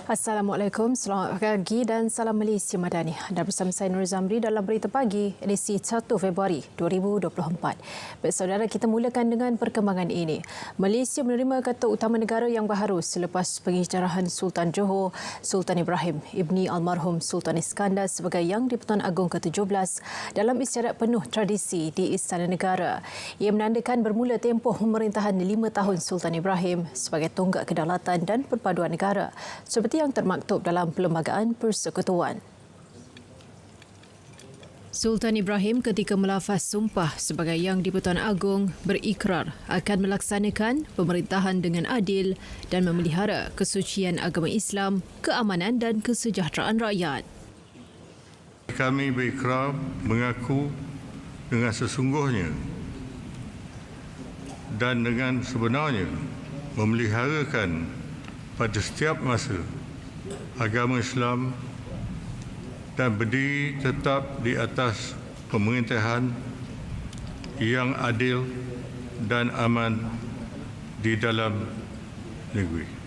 Assalamualaikum, selamat pagi dan salam Malaysia Madani. Anda bersama saya Nur Zamri dalam Berita Pagi edisi 1 Februari 2024. Baik saudara, kita mulakan dengan perkembangan ini. Malaysia menerima Ketua Utama Negara yang baharu selepas pengisytiharan Sultan Johor, Sultan Ibrahim Ibni Almarhum Sultan Iskandar sebagai Yang di-Pertuan Agong ke-17 dalam isyarat penuh tradisi di Istana Negara. Ia menandakan bermula tempoh pemerintahan 5 tahun Sultan Ibrahim sebagai tonggak kedaulatan dan perpaduan negara, seperti yang termaktub dalam Perlembagaan Persekutuan. Sultan Ibrahim ketika melafaz sumpah sebagai Yang di-Pertuan Agong berikrar akan melaksanakan pemerintahan dengan adil dan memelihara kesucian agama Islam, keamanan dan kesejahteraan rakyat. Kami berikrar mengaku dengan sesungguhnya dan dengan sebenarnya memeliharakan pada setiap masa agama Islam dan berdiri tetap di atas pemerintahan yang adil dan aman di dalam negeri.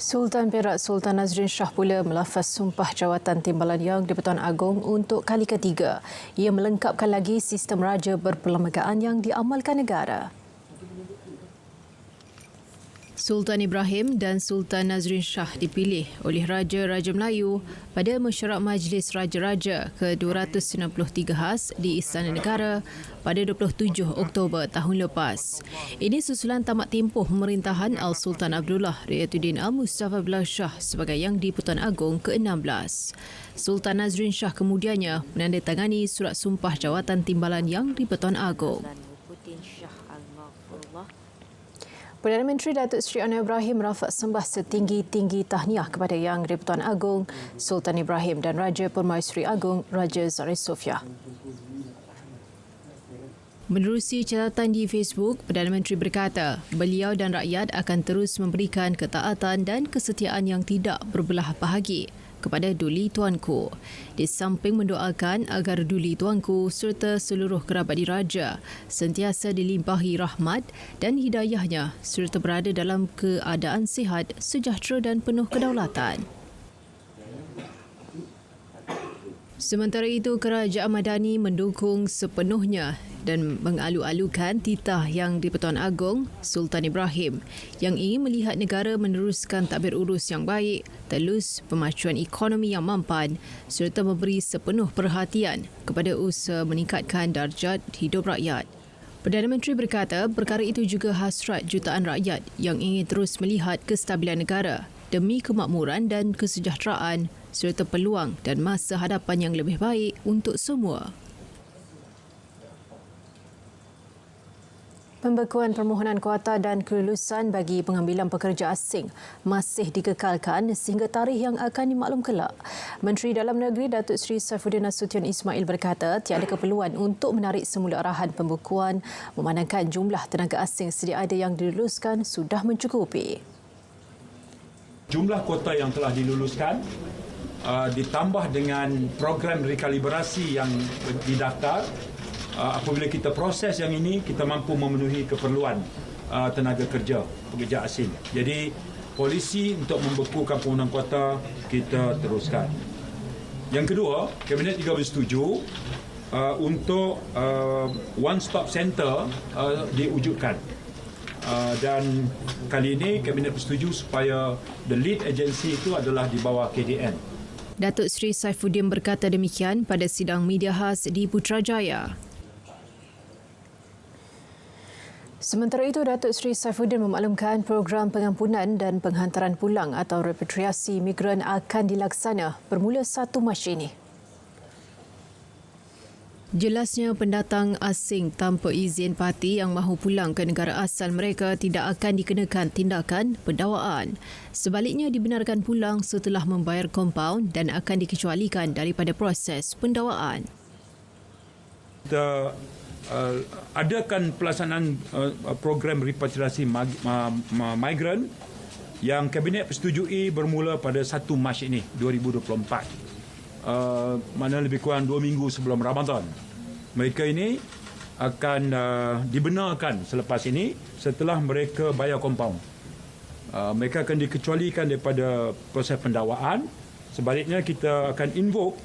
Sultan Perak Sultan Nazrin Shah pula melafaz sumpah jawatan Timbalan Yang di-Pertuan Agong untuk kali ketiga. Ia melengkapkan lagi sistem raja berperlembagaan yang diamalkan negara. Sultan Ibrahim dan Sultan Nazrin Shah dipilih oleh Raja-Raja Melayu pada mesyuarat Majlis Raja-Raja ke-293 khas di Istana Negara pada 27 Oktober tahun lepas. Ini susulan tamat tempoh pemerintahan Al-Sultan Abdullah Riyatuddin Al-Mustafa Bilal Shah sebagai Yang di-Pertuan Agong ke-16. Sultan Nazrin Shah kemudiannya menandatangani surat sumpah jawatan Timbalan Yang di-Pertuan Agong. Perdana Menteri Datuk Seri Anwar Ibrahim merafak sembah setinggi-tinggi tahniah kepada Yang di-Pertuan Agong, Sultan Ibrahim dan Raja Permaisuri Agong, Raja Zahra Sofia. Menerusi catatan di Facebook, Perdana Menteri berkata beliau dan rakyat akan terus memberikan ketaatan dan kesetiaan yang tidak berbelah bahagi kepada Duli Tuanku. Di samping mendoakan agar Duli Tuanku serta seluruh kerabat diraja sentiasa dilimpahi rahmat dan hidayahnya serta berada dalam keadaan sihat, sejahtera dan penuh kedaulatan. Sementara itu, Kerajaan Madani mendukung sepenuhnya dan mengalu-alukan titah Yang di-Pertuan Agong, Sultan Ibrahim, yang ingin melihat negara meneruskan tadbir urus yang baik, telus pemacuan ekonomi yang mampan serta memberi sepenuh perhatian kepada usaha meningkatkan darjat hidup rakyat. Perdana Menteri berkata perkara itu juga hasrat jutaan rakyat yang ingin terus melihat kestabilan negara demi kemakmuran dan kesejahteraan serta peluang dan masa hadapan yang lebih baik untuk semua. Pembekuan permohonan kuota dan kelulusan bagi pengambilan pekerja asing masih dikekalkan sehingga tarikh yang akan dimaklum kelak. Menteri Dalam Negeri Datuk Seri Saifuddin Nasution Ismail berkata tiada keperluan untuk menarik semula arahan pembekuan memandangkan jumlah tenaga asing sedia ada yang diluluskan sudah mencukupi. Jumlah kuota yang telah diluluskan ditambah dengan program rekalibrasi yang didaftar. Apabila kita proses yang ini, kita mampu memenuhi keperluan tenaga kerja, pekerja asing. Jadi, polisi untuk membekukan permohonan kuota kita teruskan. Yang kedua, Kabinet juga bersetuju untuk one-stop center diwujudkan. Dan kali ini Kabinet bersetuju supaya the lead agency itu adalah di bawah KDN. Datuk Seri Saifuddin berkata demikian pada sidang media khas di Putrajaya. Sementara itu, Datuk Seri Saifuddin memaklumkan program pengampunan dan penghantaran pulang atau repatriasi migran akan dilaksana bermula 1 Mac ini. Jelasnya pendatang asing tanpa izin parti yang mahu pulang ke negara asal mereka tidak akan dikenakan tindakan pendakwaan. Sebaliknya dibenarkan pulang setelah membayar kompaun dan akan dikecualikan daripada proses pendakwaan. Kita adakan pelaksanaan program repatriasi migran yang Kabinet persetujui bermula pada 1 Mac ini 2024. Mana lebih kurang 2 minggu sebelum Ramadan. Mereka ini akan dibenarkan selepas ini setelah mereka bayar kompaun. Mereka akan dikecualikan daripada proses pendakwaan. Sebaliknya kita akan invoke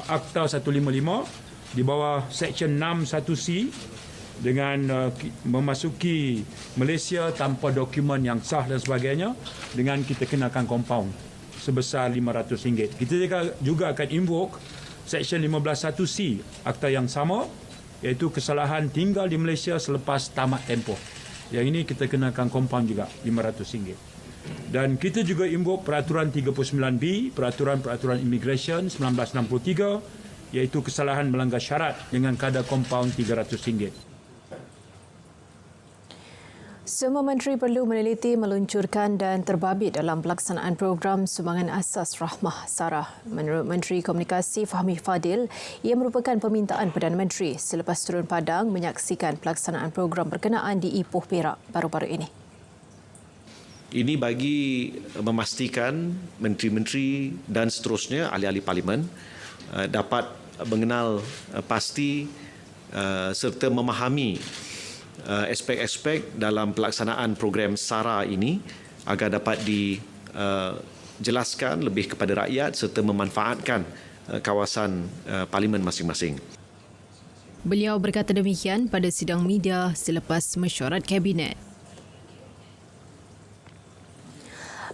Akta 155 di bawah Seksyen 61C dengan memasuki Malaysia tanpa dokumen yang sah dan sebagainya, dengan kita kenakan kompaun sebesar RM500. Kita juga akan invoke Seksyen 15.1C Akta yang sama, iaitu kesalahan tinggal di Malaysia selepas tamat tempoh. Yang ini kita kenakan kompaun juga RM500. Dan kita juga invoke Peraturan 39B, Peraturan Immigration 1963, iaitu kesalahan melanggar syarat dengan kadar kompaun RM300. Semua menteri perlu meneliti, meluncurkan dan terbabit dalam pelaksanaan program Sumbangan Asas Rahmah Sarah. Menurut Menteri Komunikasi Fahmi Fadil, ia merupakan permintaan Perdana Menteri selepas turun padang menyaksikan pelaksanaan program berkenaan di Ipoh Perak baru-baru ini. Ini bagi memastikan menteri-menteri dan seterusnya ahli-ahli parlimen dapat mengenal pasti serta memahami aspek-aspek dalam pelaksanaan program SARA ini agar dapat dijelaskan lebih kepada rakyat serta memanfaatkan kawasan parlimen masing-masing. Beliau berkata demikian pada sidang media selepas mesyuarat Kabinet.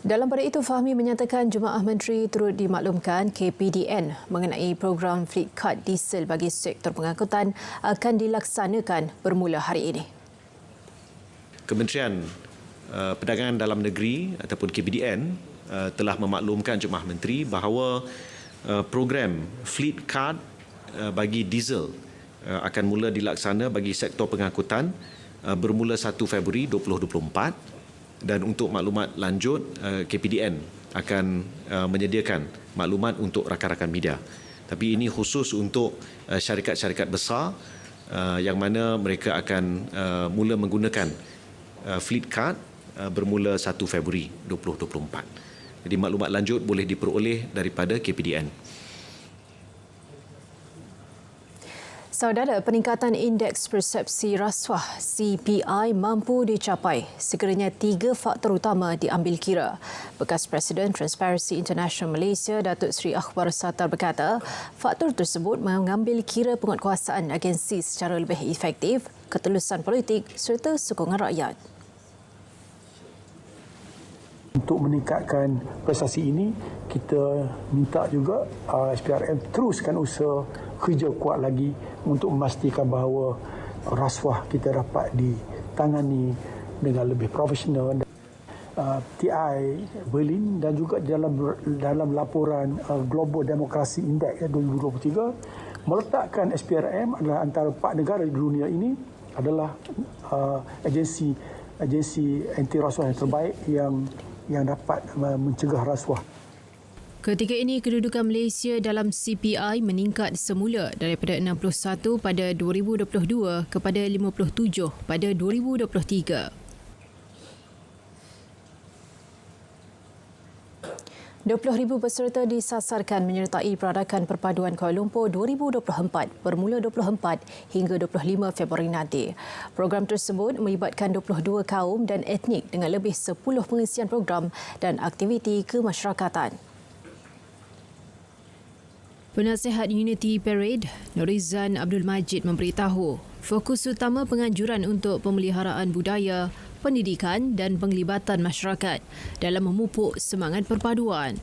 Dalam pada itu, Fahmi menyatakan Jemaah Menteri turut dimaklumkan KPDN mengenai program Fleet Card diesel bagi sektor pengangkutan akan dilaksanakan bermula hari ini. Kementerian Perdagangan Dalam Negeri ataupun KPDN telah memaklumkan Jemaah Menteri bahawa program Fleet Card bagi diesel akan mula dilaksana bagi sektor pengangkutan bermula 1 Februari 2024. Dan untuk maklumat lanjut, KPDN akan menyediakan maklumat untuk rakan-rakan media. Tapi ini khusus untuk syarikat-syarikat besar yang mana mereka akan mula menggunakan Fleet Card bermula 1 Februari 2024. Jadi maklumat lanjut boleh diperoleh daripada KPDN. Saudara, peningkatan indeks persepsi rasuah CPI mampu dicapai sekiranya 3 faktor utama diambil kira. Bekas Presiden Transparency International Malaysia, Datuk Seri Akhbar Sattar berkata, faktor tersebut mengambil kira penguatkuasaan agensi secara lebih efektif, ketulusan politik serta sokongan rakyat. Untuk meningkatkan prestasi ini, kita minta juga SPRM teruskan usaha kerja kuat lagi untuk memastikan bahawa rasuah kita dapat ditangani dengan lebih profesional. TI Berlin dan juga dalam laporan Global Democracy Index 2023 meletakkan SPRM adalah antara 4 negara di dunia ini adalah agensi anti rasuah yang terbaik yang dapat mencegah rasuah. Ketika ini, kedudukan Malaysia dalam CPI meningkat semula daripada 61 pada 2022 kepada 57 pada 2023. 20,000 peserta disasarkan menyertai Peradakan Perpaduan Kuala Lumpur 2024 bermula 24 hingga 25 Februari nanti. Program tersebut melibatkan 22 kaum dan etnik dengan lebih 10 pengisian program dan aktiviti kemasyarakatan. Penasihat Unity Parade, Norizan Abdul Majid memberitahu, fokus utama penganjuran untuk pemeliharaan budaya, pendidikan dan penglibatan masyarakat dalam memupuk semangat perpaduan.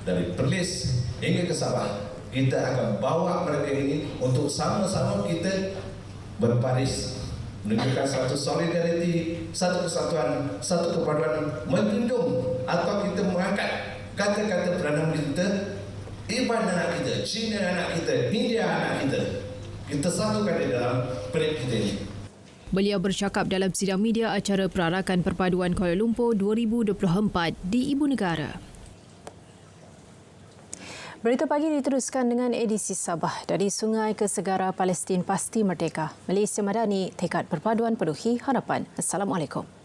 Dari Perlis hingga ke Sabah, kita akan bawa mereka ini untuk sama-sama kita berbaris, menunjukkan satu solidariti, satu kesatuan, satu kepaduan, menjunjung atau kita mengangkat kata-kata Perdana Menteri kita, Iban anak kita, Cina anak kita, India anak kita. Kita satukan di dalam perit kita ini. Beliau bercakap dalam sidang media acara Perarakan Perpaduan Kuala Lumpur 2024 di Ibu Negara. Berita pagi diteruskan dengan edisi Sabah. Dari sungai ke segara, Palestin pasti merdeka. Malaysia Madani, tekad perpaduan penuhi harapan. Assalamualaikum.